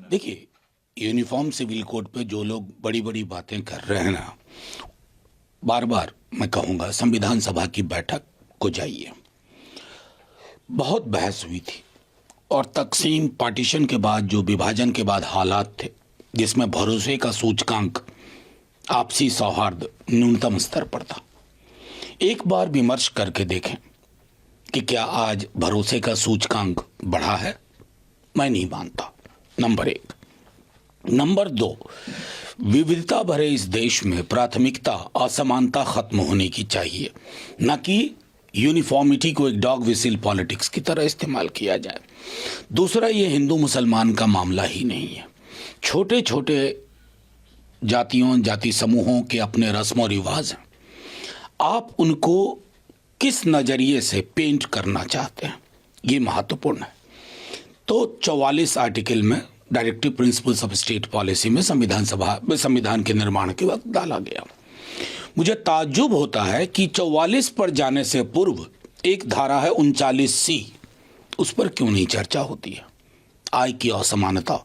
देखिए, uniform civil code पे जो लोग बड़ी बड़ी बातें कर रहे हैं ना, बार बार मैं कहूँगा संविधान सभा की बैठक को जाइए। बहुत बहस हुई थी और तकसीम पार्टीशन के बाद जो विभाजन के बाद हालात थे जिसमें भरोसे का सूचकांक आपसी सौहार्द न्यूनतम स्तर पर था। एक बार विमर्श करके देखें कि क्या आज भरोसे का सूचकांक बढ़ा है? मैं नहीं मानता, नंबर एक। नंबर दो, विविधता भरे इस देश में प्राथमिकता असमानता खत्म होने की चाहिए, न कि यूनिफॉर्मिटी को एक डॉग विसिल पॉलिटिक्स की तरह इस्तेमाल किया जाए। दूसरा, ये हिंदू मुसलमान का मामला ही नहीं है। छोटे छोटे जातियों जाति समूहों के अपने रस्म और रिवाज हैं, आप उनको किस नज़रिए से पेंट करना चाहते हैं, ये महत्वपूर्ण है। तो 44 आर्टिकल में directive principles of state policy में संविधान के निर्माण के वक्त डाला गया। मुझे ताज्जुब होता है कि 44 पर जाने से पूर्व एक धारा है 39C, उस पर क्यों नहीं चर्चा होती है? आय की असमानता,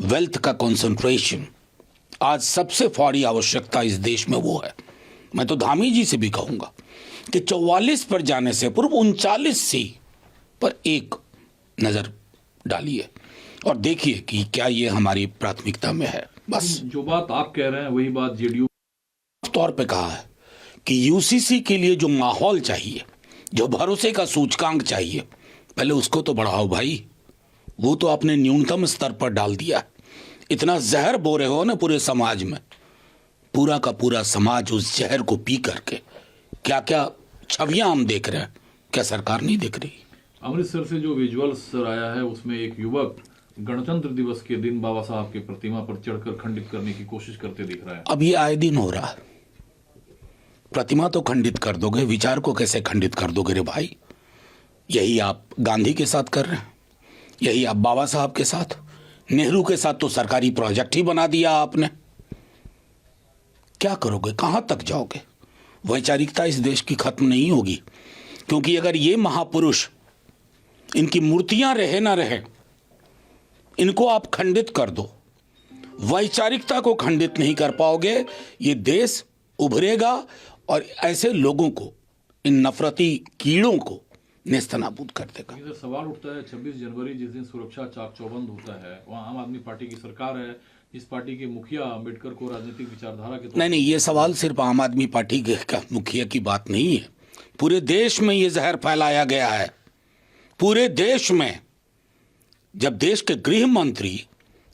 वेल्थ का कॉन्सेंट्रेशन, आज सबसे फौरी आवश्यकता इस देश में वो है। मैं तो धामी जी से भी कहूँगा कि 44 पर जाने से पूर्व 39C पर एक नज़र डालिए और देखिए कि क्या ये हमारी प्राथमिकता में है। बस जो बात आप कह रहे हैं वही बात जेडीयू तौर पे कहा है कि यूसीसी के लिए जो माहौल चाहिए, जो भरोसे का सूचकांक चाहिए, पहले उसको तो बढ़ाओ भाई। वो तो आपने न्यूनतम स्तर पर डाल दिया। इतना जहर बो रहे हो ना पूरे समाज में, पूरा का पूरा समाज उस जहर को पी करके क्या क्या छवियां हम देख रहे हैं, क्या सरकार नहीं देख रही? अमृतसर से जो विजुअल्स आया है उसमें एक युवक गणतंत्र दिवस के दिन बाबा साहब की प्रतिमा पर चढ़कर खंडित करने की कोशिश करते दिख रहा है। अब ये आए दिन हो रहा है। प्रतिमा तो खंडित कर दोगे, विचार को कैसे खंडित कर दोगे रे भाई? यही आप गांधी के साथ कर रहे हैं, यही आप बाबा साहब के साथ, नेहरू के साथ तो सरकारी प्रोजेक्ट ही बना दिया आपने। क्या करोगे, कहां तक जाओगे? वैचारिकता इस देश की खत्म नहीं होगी, क्योंकि अगर ये महापुरुष, इनकी मूर्तियां रहे ना रहे, इनको आप खंडित कर दो, वैचारिकता को खंडित नहीं कर पाओगे, ये देश उभरेगा और ऐसे लोगों को, इन नफरती कीड़ों को नेस्तनाबूद कर देगा। इधर सवाल उठता है 26 जनवरी जिस दिन सुरक्षा चाक चौबंद होता है, वहाँ आम आदमी पार्टी की सरकार है, जिस पार्टी के मुखिया अम्बेडकर को राजनीतिक विचारधारा के नहीं, ये सवाल सिर्फ आम आदमी पार्टी के मुखिया की बात नहीं है। पूरे देश में ये जहर फैलाया गया है, पूरे देश में। जब देश के गृह मंत्री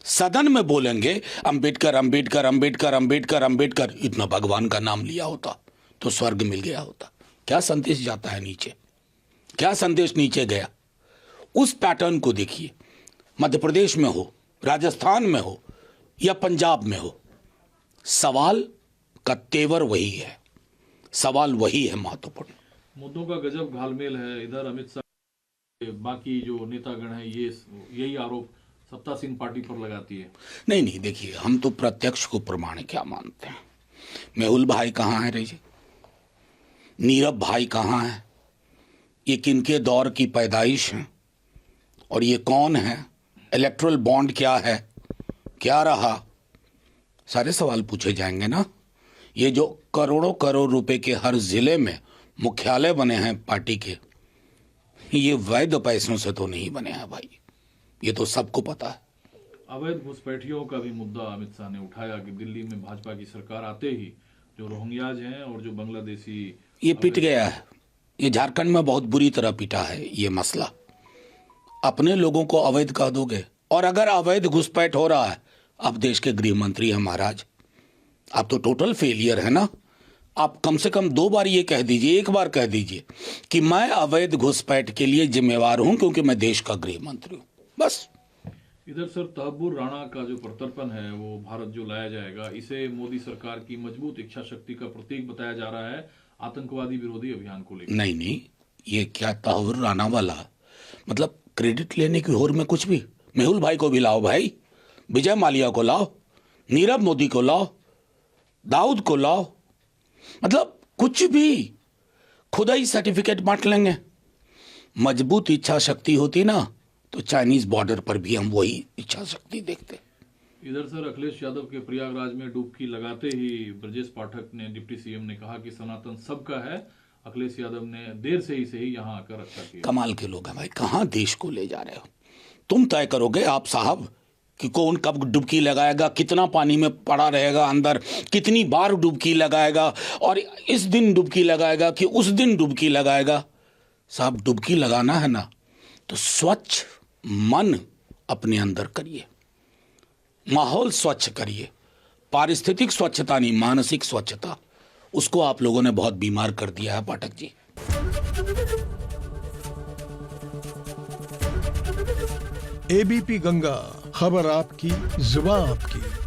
सदन में बोलेंगे अंबेडकर अंबेडकर अंबेडकर अंबेडकर अंबेडकर, इतना भगवान का नाम लिया होता तो स्वर्ग मिल गया होता। क्या संदेश जाता है नीचे, क्या संदेश नीचे गया? उस पैटर्न को देखिए, मध्य प्रदेश में हो, राजस्थान में हो या पंजाब में हो, सवाल का तेवर वही है, सवाल वही है महत्वपूर्ण। मुद्दों का गजब घालमेल है। इधर अमित शाह, बाकी जो नेतागण है, ये यही आरोप सत्तासीन पार्टी पर लगाती है। नहीं, देखिए, हम तो प्रत्यक्ष को प्रमाण क्या मानते हैं। मेहुल भाई कहाँ है रे जी? नीरव भाई कहाँ है? ये किनके दौर की पैदाइश है और ये कौन है? इलेक्ट्रल बॉन्ड क्या है, क्या रहा? सारे सवाल पूछे जाएंगे ना। ये जो करोड़ों करोड़ रुपए के हर जिले में मुख्यालय बने हैं पार्टी के, ये वैध पैसों से तो नहीं बने हैं भाई, ये तो सबको पता है। अवैध घुसपैठियों का भी मुद्दा अमित शाह ने उठाया कि दिल्ली में भाजपा की सरकार आते ही जो रोहिंग्याज हैं और जो बांग्लादेशी, ये पिट गया है। ये झारखंड में बहुत बुरी तरह पिटा है ये मसला। अपने लोगों को अवैध कह दोगे, और अगर अवैध घुसपैठ हो रहा है, आप देश के गृह मंत्री हैं महाराज, आप तो टोटल फेलियर है ना। आप कम से कम 2 बार ये कह दीजिए, 1 बार कह दीजिए कि मैं अवैध घुसपैठ के लिए जिम्मेवार हूं क्योंकि मैं देश का गृह मंत्री हूं, बस। इधर सर तहब्बुर राणा का जो प्रत्यर्पण है, वो भारत जो लाया जाएगा, इसे मोदी सरकार की मजबूत इच्छा शक्ति का प्रतीक बताया जा रहा है आतंकवादी विरोधी अभियान को लेकर। नहीं, ये क्या तहब्बुर राणा वाला, मतलब क्रेडिट लेने की होड़ में कुछ भी। मेहुल भाई को भी लाओ भाई, विजय माल्या को लाओ, नीरव मोदी को लाओ, दाऊद को लाओ, मतलब कुछ भी, खुदा ही सर्टिफिकेट बांट लेंगे। मजबूत इच्छा शक्ति होती ना तो चाइनीज बॉर्डर पर भी हम वही इच्छा शक्ति देखते। इधर सर अखिलेश यादव के प्रयागराज में डुबकी लगाते ही ब्रजेश पाठक ने, डिप्टी सीएम ने कहा कि सनातन सबका है। अखिलेश यादव ने देर से ही यहाँ आकर अच्छा किया। कमाल के लोग हैं भाई, कहाँ देश को ले जा रहे हो? तुम तय करोगे आप साहब कि कौन कब डुबकी लगाएगा, कितना पानी में पड़ा रहेगा अंदर, कितनी बार डुबकी लगाएगा, और इस दिन डुबकी लगाएगा कि उस दिन डुबकी लगाएगा। साहब डुबकी लगाना है ना तो स्वच्छ मन अपने अंदर करिए, माहौल स्वच्छ करिए, पारिस्थितिक स्वच्छता नहीं, मानसिक स्वच्छता, उसको आप लोगों ने बहुत बीमार कर दिया है पाठक जी। एबीपी गंगा, खबर आपकी, जुबान आपकी।